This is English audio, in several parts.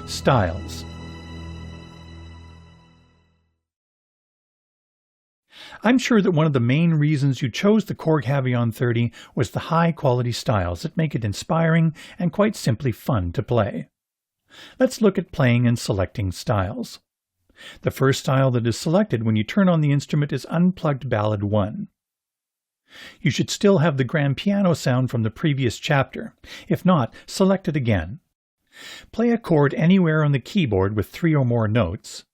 Styles. I'm sure that one of the main reasons you chose the Korg HAVIAN 30 was the high-quality styles that make it inspiring and quite simply fun to play. Let's look at playing and selecting styles. The first style that is selected when you turn on the instrument is Unplugged Ballad 1. You should still have the grand piano sound from the previous chapter. If not, select it again. Play a chord anywhere on the keyboard with 3 or more notes,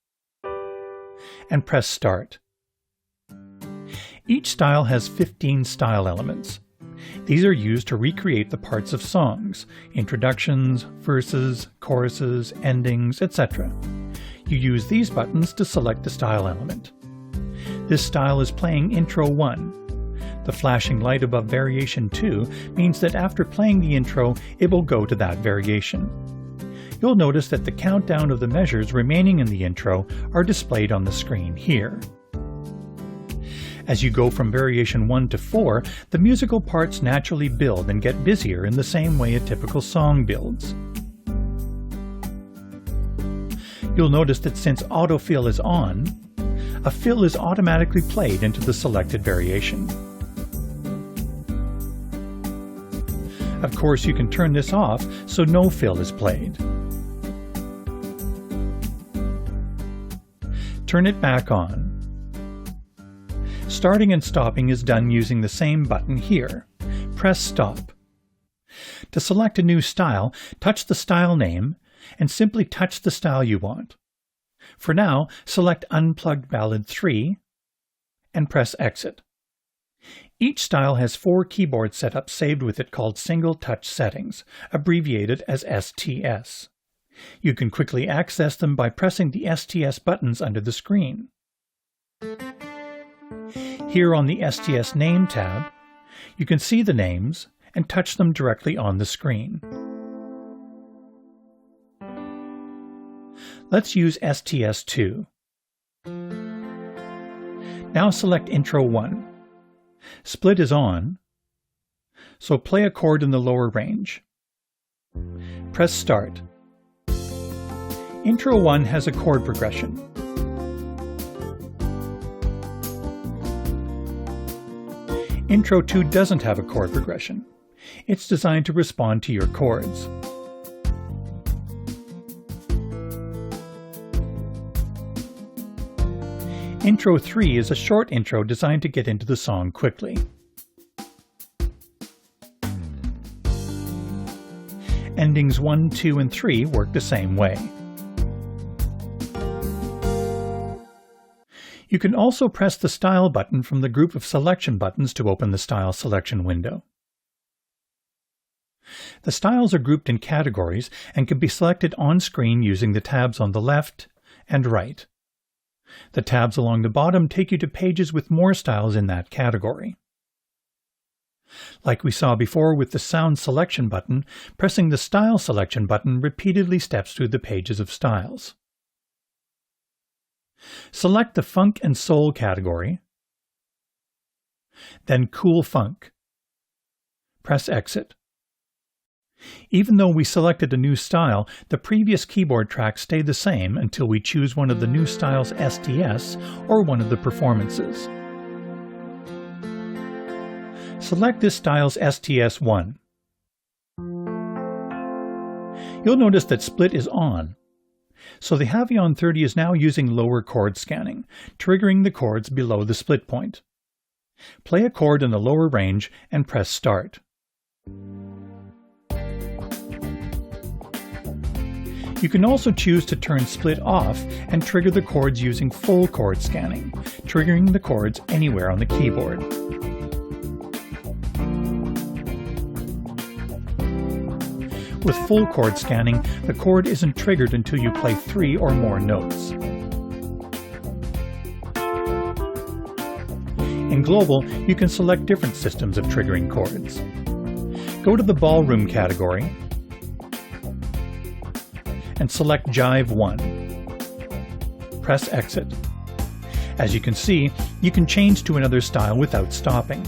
and press Start. Each style has 15 style elements. These are used to recreate the parts of songs, introductions, verses, choruses, endings, etc. You use these buttons to select the style element. This style is playing Intro 1. The flashing light above Variation 2 means that after playing the intro, it will go to that variation. You'll notice that the countdown of the measures remaining in the intro are displayed on the screen here. As you go from Variation 1 to 4, the musical parts naturally build and get busier in the same way a typical song builds. You'll notice that since autofill is on, a fill is automatically played into the selected variation. Of course, you can turn this off so no fill is played. Turn it back on. Starting and stopping is done using the same button here. Press Stop. To select a new style, touch the style name and simply touch the style you want. For now, select Unplugged Ballad 3 and press Exit. Each style has 4 keyboard setups saved with it called Single Touch Settings, abbreviated as STS. You can quickly access them by pressing the STS buttons under the screen. Here on the STS Name tab, you can see the names and touch them directly on the screen. Let's use STS2. Now select Intro 1. Split is on, so play a chord in the lower range. Press Start. Intro 1 has a chord progression. Intro 2 doesn't have a chord progression. It's designed to respond to your chords. Intro 3 is a short intro designed to get into the song quickly. Endings 1, 2, and 3 work the same way. You can also press the Style button from the group of selection buttons to open the Style selection window. The styles are grouped in categories and can be selected on screen using the tabs on the left and right. The tabs along the bottom take you to pages with more styles in that category. Like we saw before with the Sound Selection button, pressing the Style Selection button repeatedly steps through the pages of styles. Select the Funk and Soul category, then Cool Funk. Press Exit. Even though we selected a new style, the previous keyboard tracks stay the same until we choose one of the new style's STS or one of the performances. Select this style's STS1. You'll notice that Split is on, so the HAVIAN 30 is now using lower chord scanning, triggering the chords below the split point. Play a chord in the lower range and press Start. You can also choose to turn Split off and trigger the chords using full chord scanning, triggering the chords anywhere on the keyboard. With full chord scanning, the chord isn't triggered until you play 3 or more notes. In Global, you can select different systems of triggering chords. Go to the Ballroom category and select Jive 1. Press Exit. As you can see, you can change to another style without stopping.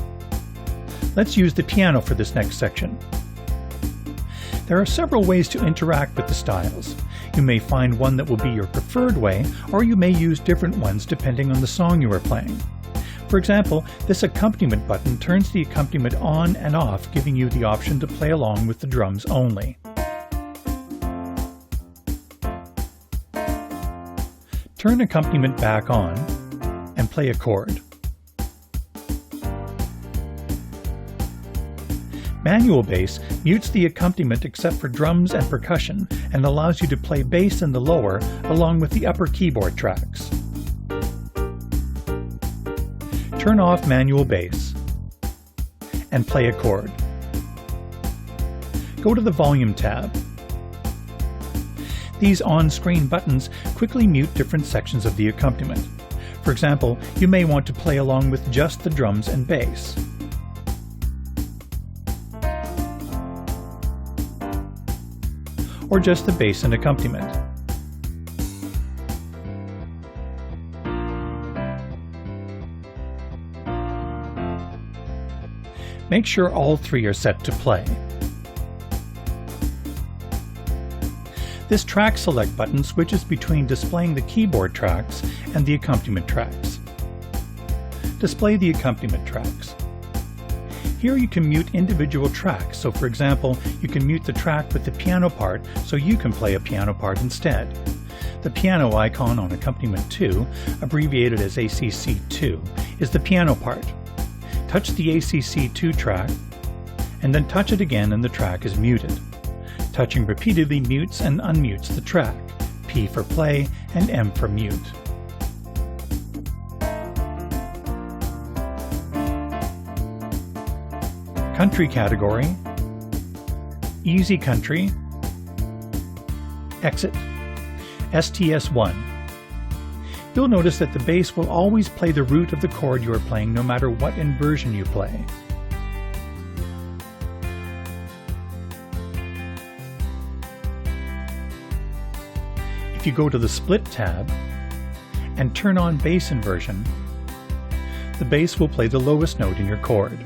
Let's use the piano for this next section. There are several ways to interact with the styles. You may find one that will be your preferred way, or you may use different ones depending on the song you are playing. For example, this accompaniment button turns the accompaniment on and off, giving you the option to play along with the drums only. Turn accompaniment back on and play a chord. Manual bass mutes the accompaniment except for drums and percussion and allows you to play bass in the lower along with the upper keyboard tracks. Turn off manual bass and play a chord. Go to the Volume tab. These on-screen buttons quickly mute different sections of the accompaniment. For example, you may want to play along with just the drums and bass. Or just the bass and accompaniment. Make sure all three are set to play. This Track Select button switches between displaying the keyboard tracks and the accompaniment tracks. Display the accompaniment tracks. Here you can mute individual tracks, so for example, you can mute the track with the piano part so you can play a piano part instead. The piano icon on accompaniment 2, abbreviated as ACC2, is the piano part. Touch the ACC2 track, and then touch it again and the track is muted. Touching repeatedly mutes and unmutes the track, P for play and M for mute. Country category, Easy Country, Exit, STS1. You'll notice that the bass will always play the root of the chord you are playing no matter what inversion you play. If you go to the Split tab and turn on bass inversion, the bass will play the lowest note in your chord.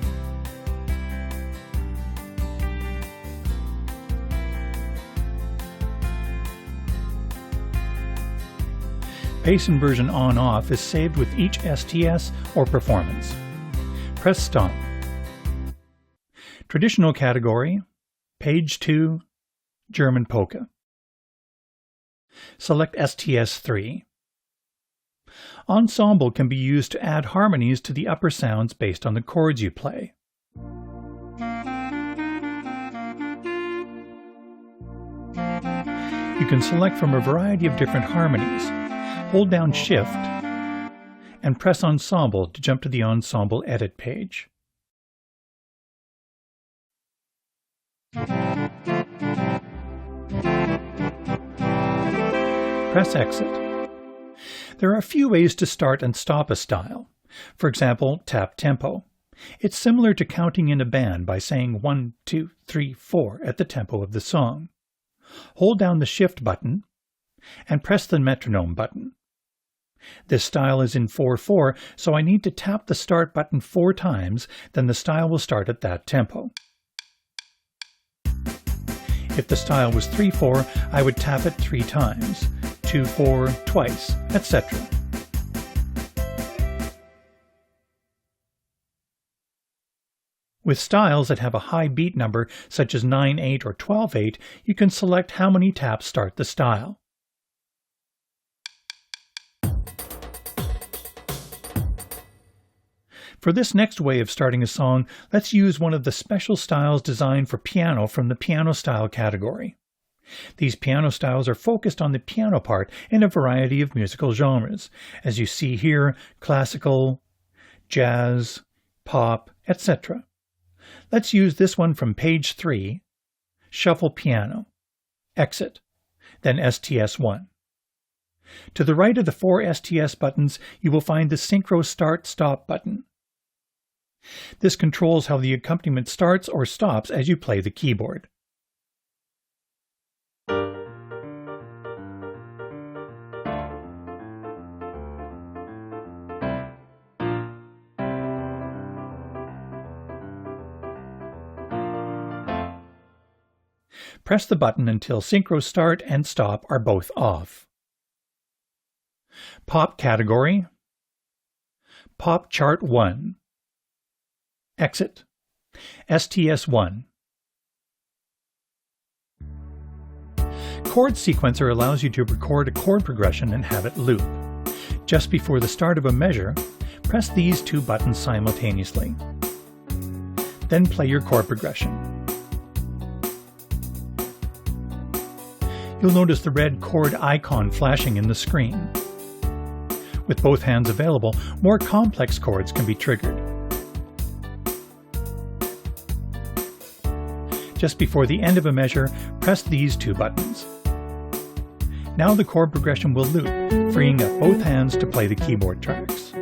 Bass inversion on-off is saved with each STS or performance. Press Stop. Traditional category, Page 2, German Polka. Select STS3. Ensemble can be used to add harmonies to the upper sounds based on the chords you play. You can select from a variety of different harmonies. Hold down Shift and press Ensemble to jump to the Ensemble Edit page. Press Exit. There are a few ways to start and stop a style. For example, tap tempo. It's similar to counting in a band by saying 1, 2, 3, 4 at the tempo of the song. Hold down the Shift button and press the metronome button. This style is in 4/4, so I need to tap the Start button 4 times, then the style will start at that tempo. If the style was 3/4, I would tap it 3 times, 2/4 twice, etc. With styles that have a high beat number, such as 9/8 or 12/8, you can select how many taps start the style. For this next way of starting a song, let's use one of the special styles designed for piano from the piano style category. These piano styles are focused on the piano part in a variety of musical genres, as you see here: classical, jazz, pop, etc. Let's use this one from page 3, Shuffle Piano, Exit, then STS1. To the right of the 4 STS buttons, you will find the Synchro Start-Stop button. This controls how the accompaniment starts or stops as you play the keyboard. Press the button until synchro start and stop are both off. Pop category. Pop chart 1. Exit. STS1. Chord sequencer allows you to record a chord progression and have it loop. Just before the start of a measure, press these two buttons simultaneously. Then play your chord progression. You'll notice the red chord icon flashing in the screen. With both hands available, more complex chords can be triggered. Just before the end of a measure, press these two buttons. Now the chord progression will loop, freeing up both hands to play the keyboard tracks.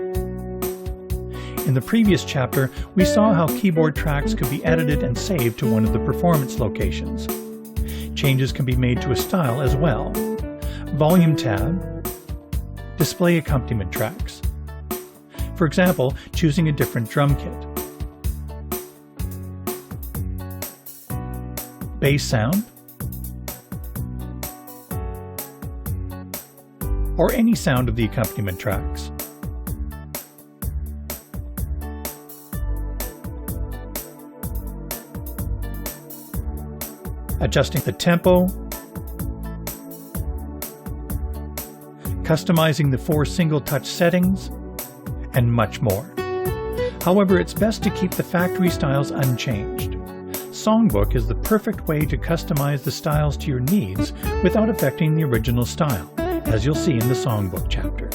In the previous chapter, we saw how keyboard tracks could be edited and saved to one of the performance locations. Changes can be made to a style as well. Volume tab, display accompaniment tracks. For example, choosing a different drum kit. Bass sound, or any sound of the accompaniment tracks. Adjusting the tempo, customizing the 4 single-touch settings, and much more. However, it's best to keep the factory styles unchanged. Songbook is the perfect way to customize the styles to your needs without affecting the original style, as you'll see in the Songbook chapter.